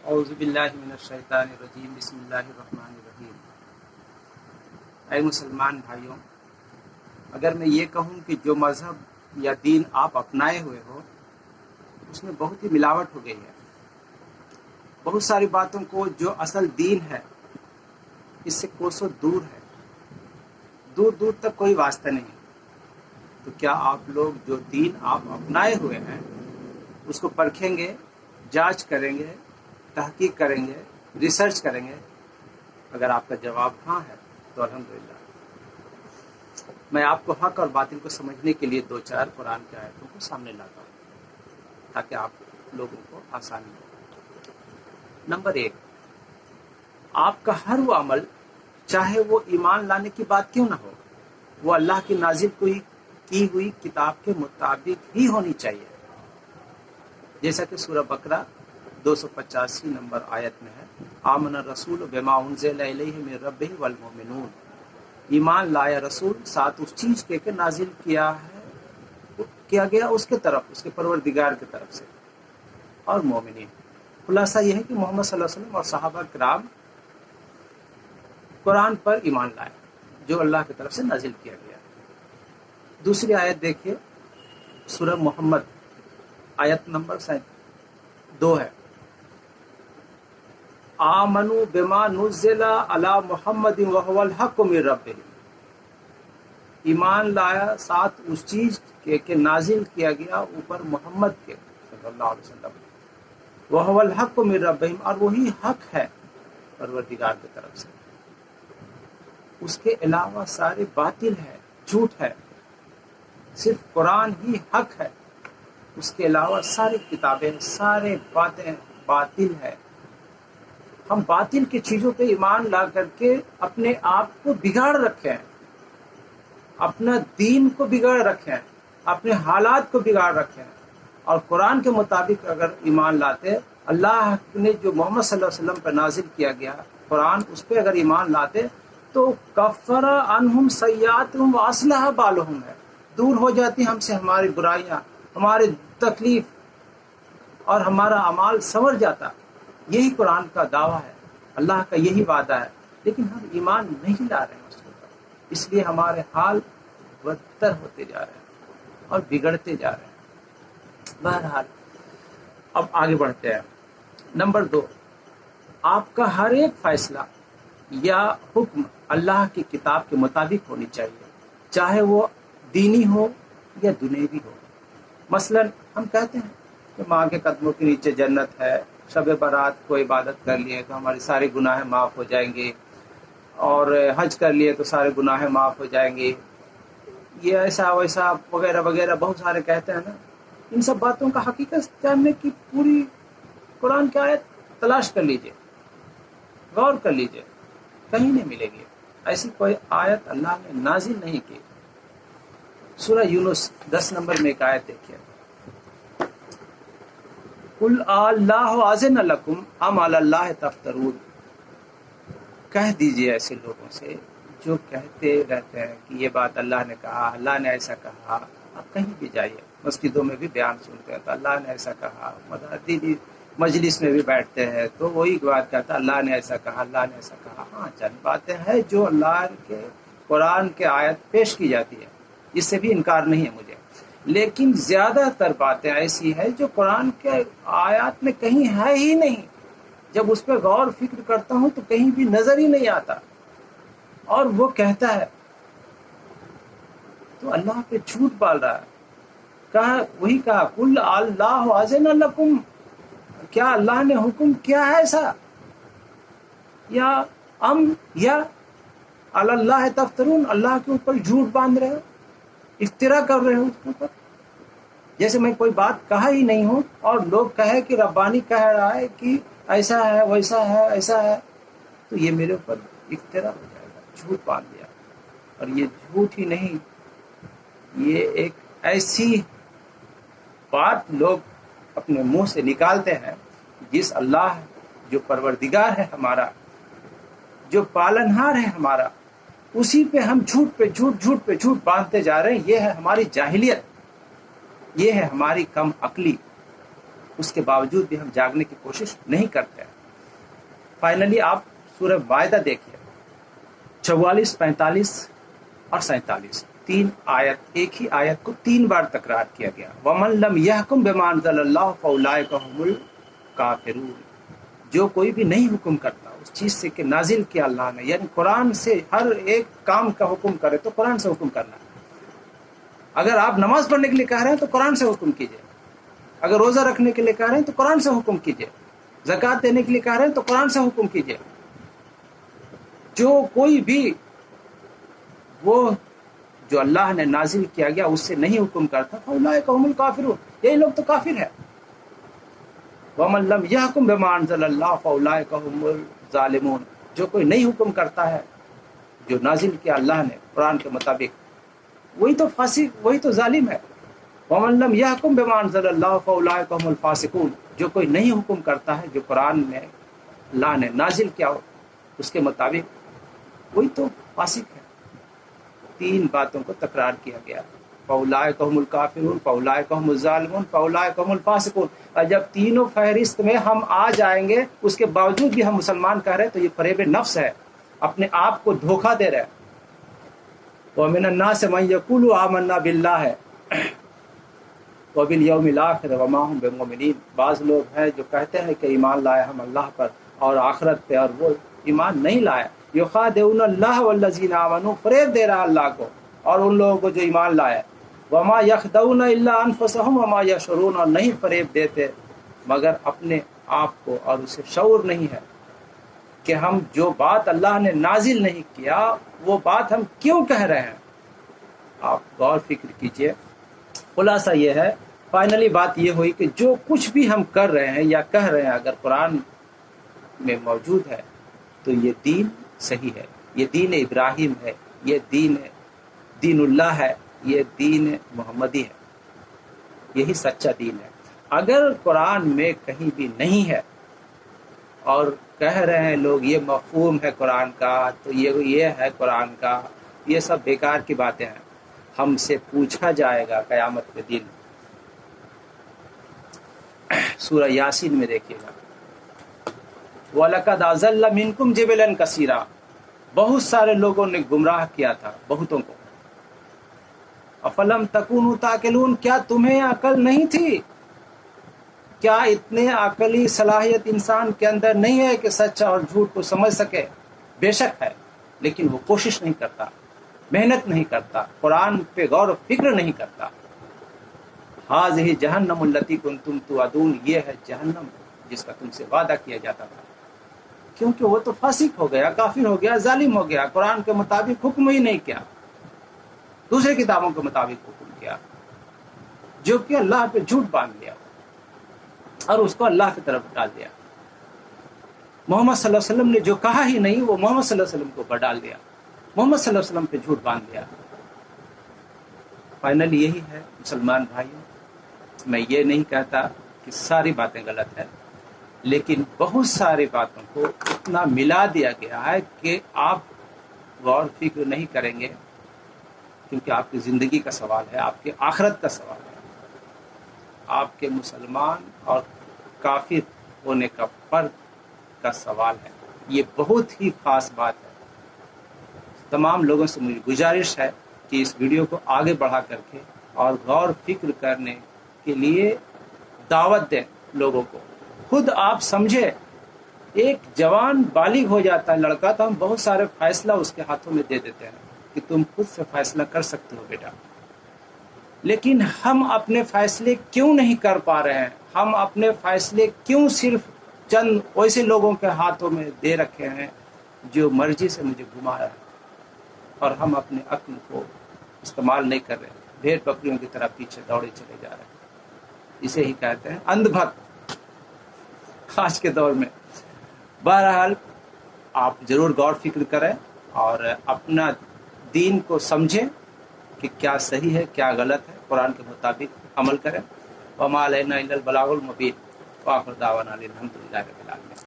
اعوذ باللہ من الشیطان الرجیم بسم اللہ الرحمن الرحیم۔ اے مسلمان بھائیوں، اگر میں یہ کہوں کہ جو مذہب یا دین آپ اپنائے ہوئے ہو اس میں بہت ہی ملاوٹ ہو گئی ہے، بہت ساری باتوں کو جو اصل دین ہے اس سے کوسوں دور ہے، دور دور تک کوئی واسطہ نہیں۔ تو کیا آپ لوگ جو دین آپ اپنائے ہوئے ہیں اس کو پرکھیں گے، جانچ کریں گے، تحقیق کریں گے، ریسرچ کریں گے؟ اگر آپ کا جواب ہاں ہے تو الحمدللہ۔ میں آپ کو حق اور باطل کو سمجھنے کے لیے 2-4 قرآن کی آیتوں کو سامنے لاتا ہوں تاکہ آپ لوگوں کو آسانی ہو۔ نمبر 1، آپ کا ہر وہ عمل چاہے وہ ایمان لانے کی بات کیوں نہ ہو، وہ اللہ کی نازل کی ہوئی کتاب کے مطابق ہی ہونی چاہیے، جیسا کہ سورہ بقرہ 285 نمبر آیت میں ہے، آمن الرسول بما انزل الیہ من ربہ والمؤمنون، ایمان لایا رسول ساتھ اس چیز کے کہ نازل کیا گیا اس کے طرف، اس کے پروردگار کی طرف سے، اور مومنین۔ خلاصہ یہ ہے کہ محمد صلی اللہ علیہ وسلم اور صحابہ کرام قرآن پر ایمان لائے جو اللہ کی طرف سے نازل کیا گیا۔ دوسری آیت دیکھیے، سورہ محمد آیت نمبر 2 ہے، آمنوا بما نزل علی محمد وهو الحق من ربهم، ایمان لایا ساتھ اس چیز کے کہ نازل کیا گیا اوپر محمد کے صلی اللہ علیہ وسلم، وهو الحق من ربهم، اور وہی حق ہے پروردگار کی طرف سے، اس کے علاوہ سارے باطل ہے، جھوٹ ہے، صرف قرآن ہی حق ہے، اس کے علاوہ ساری کتابیں، سارے باتیں باطل ہے۔ ہم باطل کی چیزوں پہ ایمان لا کر کے اپنے آپ کو بگاڑ رکھے ہیں، اپنا دین کو بگاڑ رکھے ہیں، اپنے حالات کو بگاڑ رکھے ہیں۔ اور قرآن کے مطابق اگر ایمان لاتے، اللہ نے جو محمد صلی اللہ علیہ وسلم پر نازل کیا گیا قرآن، اس پہ اگر ایمان لاتے تو کفر عنہم سیئاتہم واصلح بالہم ہے، دور ہو جاتی ہم سے ہماری برائیاں، ہمارے تکلیف، اور ہمارا اعمال سنور جاتا۔ یہی قرآن کا دعویٰ ہے، اللہ کا یہی وعدہ ہے، لیکن ہم ایمان نہیں لا رہے ہیں اس کے اوپر، اس لیے ہمارے حال بدتر ہوتے جا رہے ہیں اور بگڑتے جا رہے ہیں۔ بہرحال اب آگے بڑھتے ہیں۔ نمبر 2، آپ کا ہر ایک فیصلہ یا حکم اللہ کی کتاب کے مطابق ہونی چاہیے، چاہے وہ دینی ہو یا دنیوی ہو۔ مثلا ہم کہتے ہیں کہ ماں کے قدموں کے نیچے جنت ہے، شب برات کو عبادت کر لیے تو ہمارے سارے گناہ معاف ہو جائیں گے، اور حج کر لیے تو سارے گناہ معاف ہو جائیں گے، یہ ایسا ویسا وغیرہ وغیرہ بہت سارے کہتے ہیں نا۔ ان سب باتوں کا حقیقت جاننے کی پوری قرآن کی آیت تلاش کر لیجئے، غور کر لیجئے، کہیں نہیں ملے گی، ایسی کوئی آیت اللہ نے نازل نہیں کی۔ سورہ یونس 10 نمبر میں ایک آیت دیکھیے، قل اللہ اذن لکم ام علی اللہ تفترون، کہہ دیجئے ایسے لوگوں سے جو کہتے رہتے ہیں کہ یہ بات اللہ نے کہا، اللہ نے ایسا کہا۔ آپ کہیں بھی جائیے، مسجدوں میں بھی بیان سنتے ہیں تو اللہ نے ایسا کہا، دینی مجلس میں بھی بیٹھتے ہیں تو وہی بات کہتا ہے اللہ نے ایسا کہا، اللہ نے ایسا کہا۔ ہاں چند باتیں ہیں جو اللہ کے قرآن کے آیت پیش کی جاتی ہے، اس سے بھی انکار نہیں ہے مجھے، لیکن زیادہ تر باتیں ایسی ہیں جو قرآن کے آیات میں کہیں ہے ہی نہیں، جب اس پہ غور فکر کرتا ہوں تو کہیں بھی نظر ہی نہیں آتا، اور وہ کہتا ہے تو اللہ پہ جھوٹ بال رہا ہے۔ وہی کہا قل اللہ اذن لکم، کیا اللہ نے حکم کیا ہے ایسا، یا علی اللہ تفترون، اللہ کے اوپر جھوٹ باندھ رہے ہو، افترا کر رہے ہو اس کے اوپر، جیسے میں کوئی بات کہا ہی نہیں ہوں اور لوگ کہے کہ ربانی کہہ رہا ہے کہ ایسا ہے ویسا ہے ایسا ہے، تو یہ میرے اوپر افترا ہو جائے گا، جھوٹ باندھ دیا۔ اور یہ جھوٹ ہی نہیں، یہ ایک ایسی بات لوگ اپنے منہ سے نکالتے ہیں جس اللہ جو پروردگار ہے ہمارا، جو پالنہار ہے ہمارا، اسی پہ ہم جھوٹ پہ جھوٹ، جھوٹ پہ جھوٹ باندھتے جا رہے ہیں۔ یہ ہے ہماری جاہلیت، یہ ہے ہماری کم عقلی، اس کے باوجود بھی ہم جاگنے کی کوشش نہیں کرتے ہیں۔ फाइनली आप सूरह माइदा देखिए, 44, 45 और 47, 3 आयत, एक ही आयत को 3 बार तकरार किया गया। वमन लम यहकुम बिमा अंज़लल्लाहु फउलाइका हुमुल काफिरून, जो कोई भी नहीं हुक्म करता उस चीज से कि नाजिल किया अल्लाह ने, यानी कुरान से हर एक काम का हुक्म करे तो कुरान से हुक्म करना है। अगर आप नमाज पढ़ने के लिए कह रहे हैं तो कुरान से हुक्म कीजिए, अगर रोजा रखने के लिए कह रहे हैं तो कुरान से हुक्म कीजिए, ज़कात देने के लिए कह रहे हैं तो कुरान से हुक्म कीजिए। जो कोई भी वो जो अल्लाह ने नाजिल किया गया उससे नहीं हुक्म करता, फउलाइका हुमुल काफिरून, यही लोग तो काफिर है। वमन लम यहकुम बिमा अंज़लल्लाहु फउलाइका हुमुल ज़ालिमून, जो कोई नहीं हुक्म करता है जो नाजिल किया अल्लाह ने कुरान के मुताबिक, वही तो फासिक, वही तो जालिम है। वमन लम यहकुम बिमा अंज़लल्लाहु फउलाइका हुमुल फासिकून, जो कोई नहीं हुक्म करता है जो कुरान में अल्लाह ने नाजिल किया उसके मुताबिक, वही तो फासिक है। 3 बातों को तकरार किया गया, फउलाइका हुमुल काफिरून, फउलाइका हुमुल ज़ालिमून, फउलाइका हुमुल फासिकून। और जब तीनों फहरिस्त में हम आ जाएंगे उसके बावजूद भी हम मुसलमान कह रहे हैं तो ये फरेब नफ्स है, अपने आप को धोखा दे रहे हैं। वमिनन नास मन यक़ूलु आमन्ना बिल्लाह व बिल यौमिल आखिर व मा हुम बिमुमिनीन, बाज़ लोग हैं जो कहते हैं कि ईमान लाए हम अल्लाह पर और आखिरत पे, और वो ईमान नहीं लाए। युखादिऊन अल्लाह वल्लज़ीना आमनू, फरेब दे रहा अल्लाह को और उन लोगों को जो ईमान लाए। वमा यखदऊन इल्ला अनफुसहुम वमा यशऊरून, और नहीं फरेब देते मगर अपने आप को, और उसे शऊर नहीं है कि हम जो बात अल्लाह ने नाजिल नहीं किया वो बात हम क्यों कह रहे हैं। आप गौर फिक्र कीजिए। खुलासा ये है, फाइनली बात ये हुई कि जो कुछ भी हम कर रहे हैं या कह रहे हैं अगर कुरान में मौजूद है तो ये दीन सही है, ये दीन इब्राहिम है, ये दीनुल्लाह है, ये दीन मोहम्मदी है, यही सच्चा दीन है। अगर कुरान में कहीं भी नहीं है और कह रहे हैं लोग ये मफहूम है कुरान का, तो ये है कुरान का, ये सब बेकार की बातें हैं। हमसे पूछा जाएगा क़यामत के दिन। सूरह यासीन में देखिएगा, वलक़द अज़ल्ल मिनकुम जिबलन कसीरा, बहुत सारे लोगों ने गुमराह किया था बहुतों को। अफलम तकूनु ताकिलून, क्या तुम्हें अकल नहीं थी? क्या इतने अकली सलाहियत इंसान के अंदर नहीं है कि सच और झूठ को समझ सके? बेशक है, लेकिन वो कोशिश नहीं करता, मेहनत नहीं करता, कुरान पे गौर फिक्र नहीं करता। हाज़िही जहन्नमुल लती कुंतुम तुअदून, ये है जहन्नम जिसका तुमसे वादा किया जाता था। क्योंकि वो तो फासिक हो गया, काफिर हो गया, जालिम हो गया, कुरान के मुताबिक हुक्म ही नहीं किया, दूसरे किताबों के मुताबिक हुक्म किया, जो कि अल्लाह पे झूठ बांध लिया और उसको अल्लाह की तरफ डाल दिया। मोहम्मद सल्लल्लाहु अलैहि वसल्लम ने जो कहा ही नहीं वो मोहम्मद सल्लल्लाहु अलैहि वसल्लम को डाल दिया, मोहम्मद सल्लल्लाहु अलैहि वसल्लम पे झूठ बांध दिया। फाइनली यही है मुसलमान भाइयों, मैं ये नहीं कहता कि सारी बातें गलत है, लेकिन बहुत सारी बातों को इतना मिला दिया गया है कि आप गौर फिक्र नहीं करेंगे, क्योंकि आपकी ज़िंदगी का सवाल है, आपके आखिरत का सवाल है, आपके मुसलमान और काफिर होने का फर्क का सवाल है। ये बहुत ही खास बात है। तमाम लोगों से मुझे गुजारिश है कि इस वीडियो को आगे बढ़ा करके और गौर फिक्र करने के लिए दावत दें लोगों को। खुद आप समझे, एक जवान बालिग हो जाता है लड़का तो हम बहुत सारे फैसला उसके हाथों में दे देते हैं कि तुम खुद से फैसला कर सकते हो बेटा, लेकिन हम अपने फैसले क्यों नहीं कर पा रहे हैं? हम अपने फैसले क्यों सिर्फ चंद वैसे लोगों के हाथों में दे रखे हैं जो मर्जी से मुझे घुमा रहा है, और हम अपने अक्ल को इस्तेमाल नहीं कर रहे, भेड़ बकरियों की तरह पीछे दौड़े चले जा रहे हैं। इसे ही कहते हैं अंधभक्त आज के दौर में। बहरहाल आप जरूर गौर फिक्र करें और अपना दीन को समझें कि क्या सही है क्या गलत है, कुरान के मुताबिक अमल करें। वमा अलैना इल्लल बलागुल मुबीन। व आखिर दावाना अनिल हम्दुलिल्लाहि रब्बिल आलमीन।